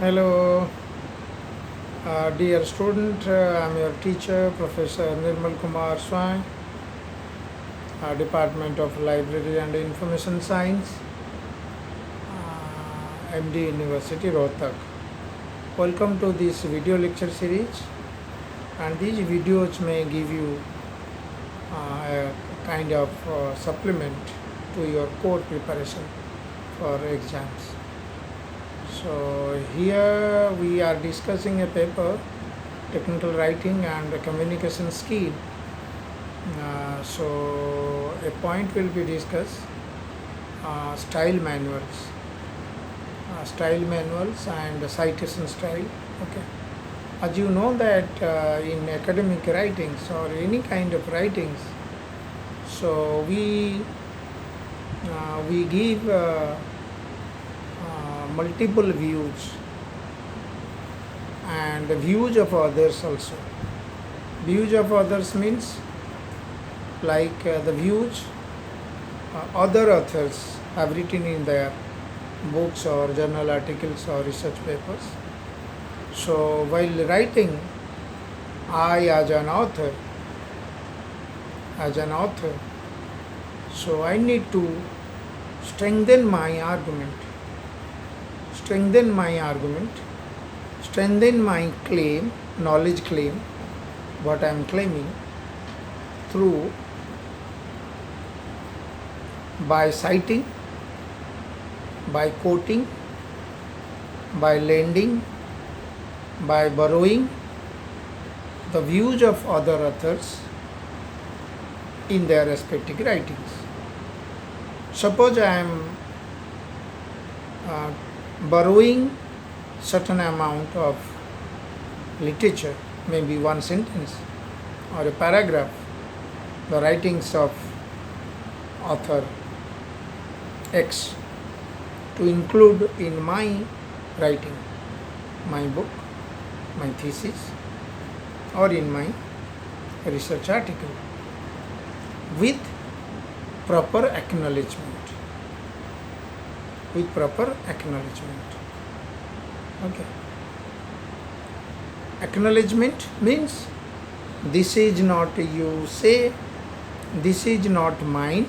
Hello, dear student. I'm your teacher, Professor Nirmal Kumar Swai, Department of Library and Information Science, MD University, Rohtak. Welcome to this video lecture series, and these videos may give you a kind of supplement to your core preparation for exams. So here we are discussing a paper, technical writing and communication skill. So a point will be discussed, style manuals and citation style. Okay. As you know that in academic writings or any kind of writings, so we give multiple views and views of others also. Views of others means like the views other authors have written in their books or journal articles or research papers. So while writing, I as an author, so I need to strengthen my argument, strengthen my argument, strengthen my claim, knowledge claim, what I am claiming through by citing, by quoting, by lending, by borrowing the views of other authors in their respective writings. Suppose I am borrowing certain amount of literature, maybe one sentence or a paragraph, the writings of author X, to include in my writing, my book, my thesis, or in my research article with proper acknowledgement. With proper acknowledgement. Okay. Acknowledgement means this is not, you say, this is not mine,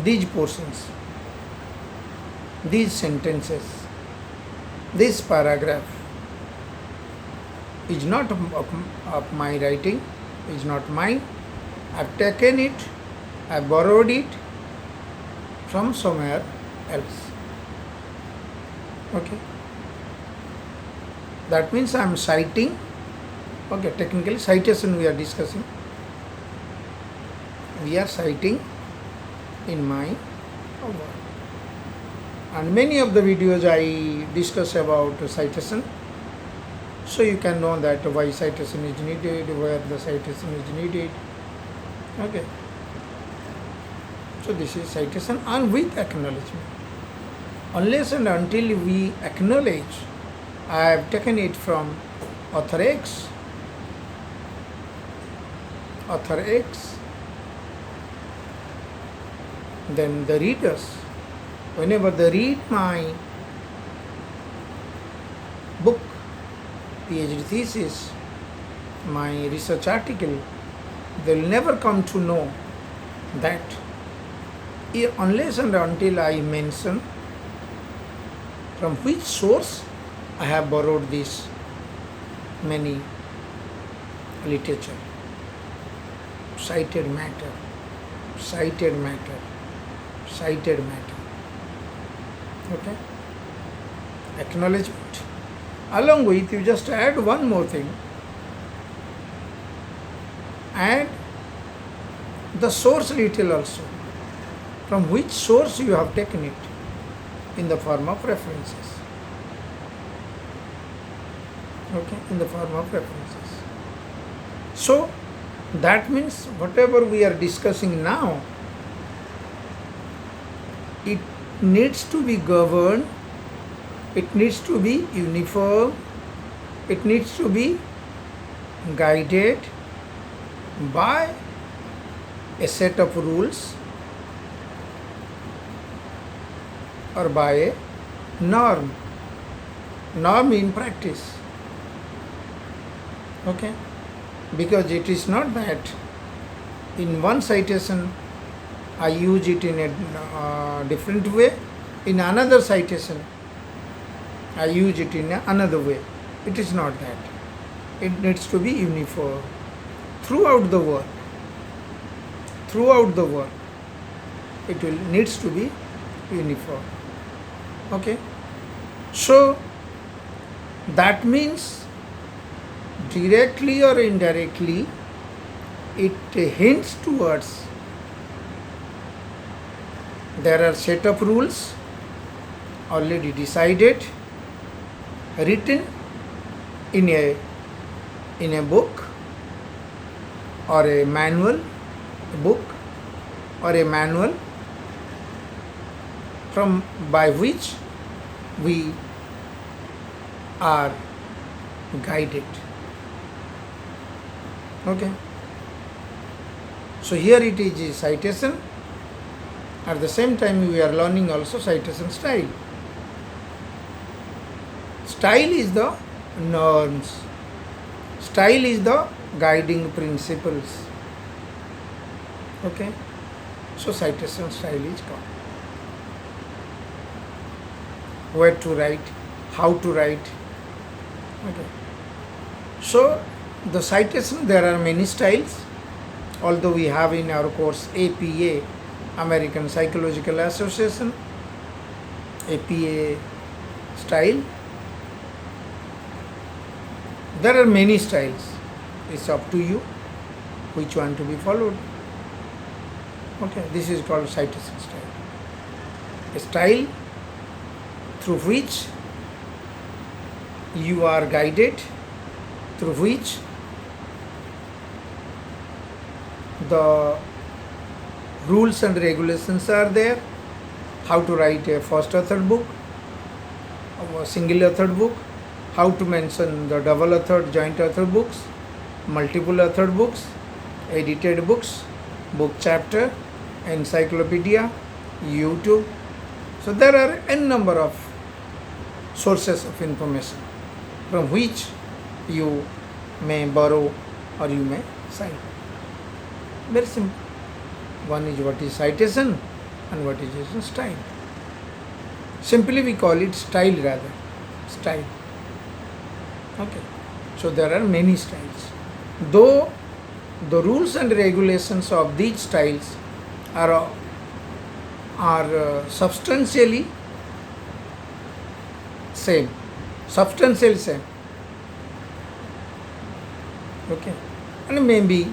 these portions, these sentences, this paragraph is not of my writing, is not mine. I've taken it, I borrowed it from somewhere else. Okay. That means I am citing. Okay, technically citation we are discussing. We are citing in my work. And many of the videos I discuss about citation. So you can know that why citation is needed, where the citation is needed. Okay. So this is citation and with acknowledgement. Unless and until we acknowledge, I have taken it from author X, then the readers, whenever they read my book, PhD thesis, my research article, they will never come to know that unless and until I mention from which source I have borrowed this many literature, cited matter, cited matter, cited matter. Okay? Acknowledgement. Along with, you just add one more thing. Add the source detail also. From which source you have taken it in the form of references. Okay, in the form of references. So, that means whatever we are discussing now, it needs to be governed, it needs to be uniform, it needs to be guided by a set of rules or by a norm. norm in practice. Okay, because it is not that in one citation I use it in a different way, in another citation I use it in another way. It is not that. It needs to be uniform throughout the work. Throughout the work, it will needs to be uniform. Okay, so that means directly or indirectly it hints towards there are set of rules already decided, written in a book or a manual, book or a manual from by which we are guided. Okay, so here it is a citation. At the same time we are learning also citation style. Style is the norms. Style is the guiding principles. Okay, so citation style is called. Where to write, how to write. Okay, so the citation, there are many styles. Although we have in our course APA, American Psychological Association, APA style. There are many styles. It's up to you which one to be followed. Okay, this is called citation style. A style through which you are guided, through which the rules and regulations are there, how to write a first authored book, a single authored book, how to mention the double authored, joint authored books, multiple authored books, edited books, book chapter, encyclopedia, YouTube. So there are n number of sources of information from which you may borrow or you may cite. Very simple. One is what is citation and what is a style. Simply we call it style rather. Style. Okay. So there are many styles. Though the rules and regulations of these styles are substantially same. Substantially same. Okay. And maybe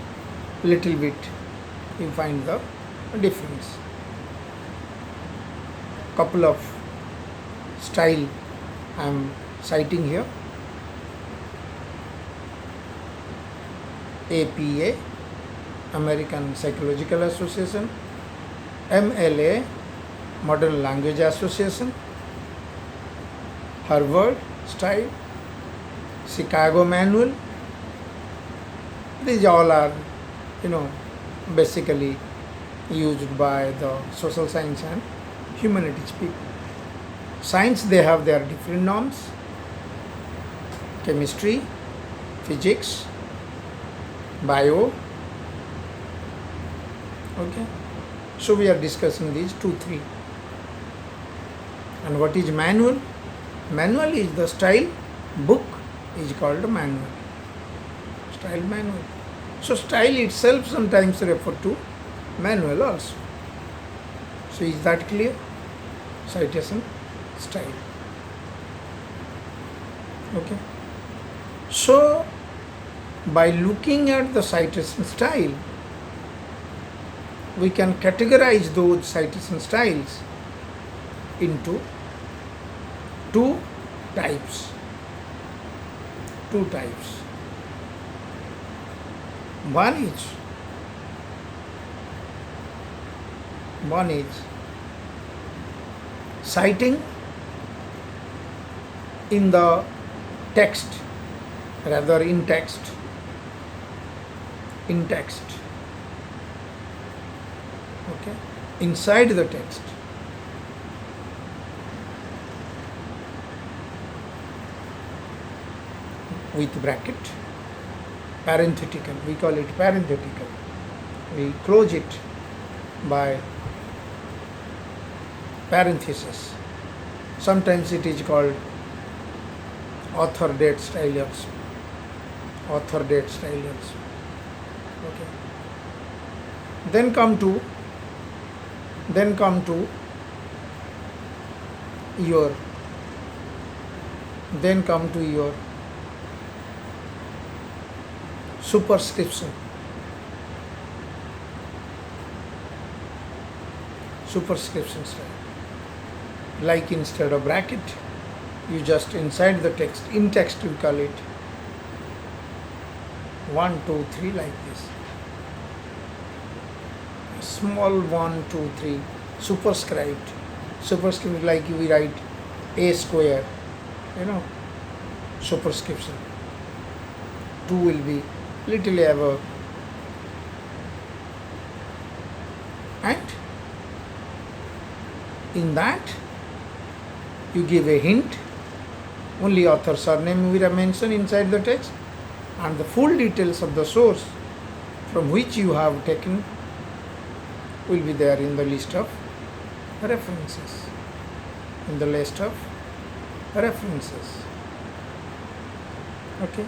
little bit you find the difference. Couple of style I am citing here. APA, American Psychological Association, MLA, Modern Language Association, Harvard style, Chicago Manual. These all are, basically used by the social science and humanities people. Science, they have their different norms. Chemistry, physics, bio. Okay. So we are discussing these 2-3. And what is manual? Manual is the style. Book is called manual. Style manual. So style itself sometimes referred to manual also. So is that clear? Citation style. Okay. So by looking at the citation style, we can categorize those citation styles into two types. Two types. One is citing in the text, rather in text. In text. Okay. Inside the text. with bracket, parenthetical, we call it parenthetical. We close it by parenthesis. Sometimes it is called author date style also. Author date style also. Okay. Then come to your superscription. Superscription style. Like instead of bracket, you just inside the text, in text we call it 1, 2, 3 like this. Small 1, 2, 3 superscribed. Superscript like we write A square, superscription. 2 will be little above. And in that you give a hint, only author surname will mention inside the text, and the full details of the source from which you have taken will be there in the list of references. Okay,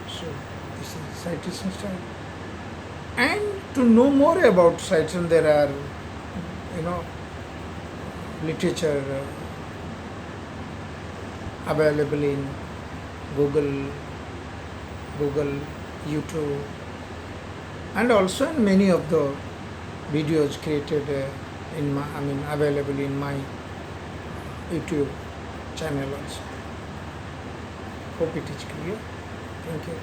so this is citation style. And to know more about citation, there are literature available in Google, YouTube, and also in many of the videos created available in my YouTube channel also. Hope it is clear. Thank you.